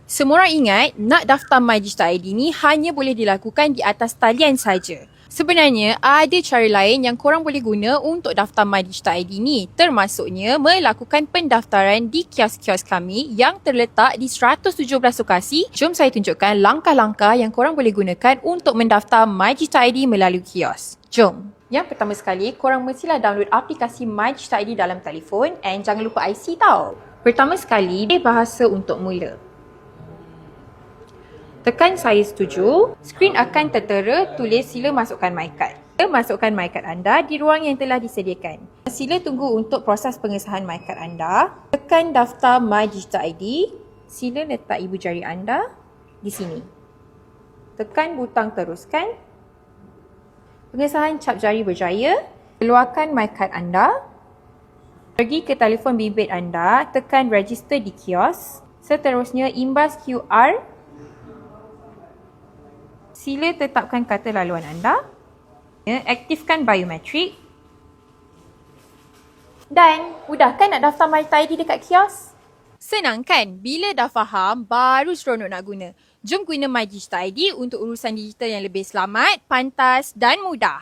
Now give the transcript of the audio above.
Semua orang ingat nak daftar MyDigital ID ni hanya boleh dilakukan di atas talian saja. Sebenarnya ada cara lain yang korang boleh guna untuk daftar MyDigital ID ni, termasuknya melakukan pendaftaran di kios-kios kami yang terletak di 117 lokasi. Jom saya tunjukkan langkah-langkah yang korang boleh gunakan untuk mendaftar MyDigital ID melalui kios. Jom. Yang pertama sekali, korang mestilah download aplikasi MyDigital ID dalam telefon and jangan lupa IC tau. Pertama sekali, bahasa untuk mula. Tekan saya setuju, skrin akan tertera tulis sila masukkan MyCard. Masukkan MyCard anda di ruang yang telah disediakan. Sila tunggu untuk proses pengesahan MyCard anda. Tekan daftar MyDigital ID. Sila letak ibu jari anda di sini. Tekan butang teruskan. Pengesahan cap jari berjaya. Keluarkan MyCard anda. Pergi ke telefon bimbit anda, tekan register di kios. Seterusnya imbas QR. Sila tetapkan kata laluan anda. Aktifkan biometrik. Dan mudah kan nak daftar MyDigital ID dekat kios? Senang kan? Bila dah faham, baru seronok nak guna. Jom guna MyDigital ID untuk urusan digital yang lebih selamat, pantas dan mudah.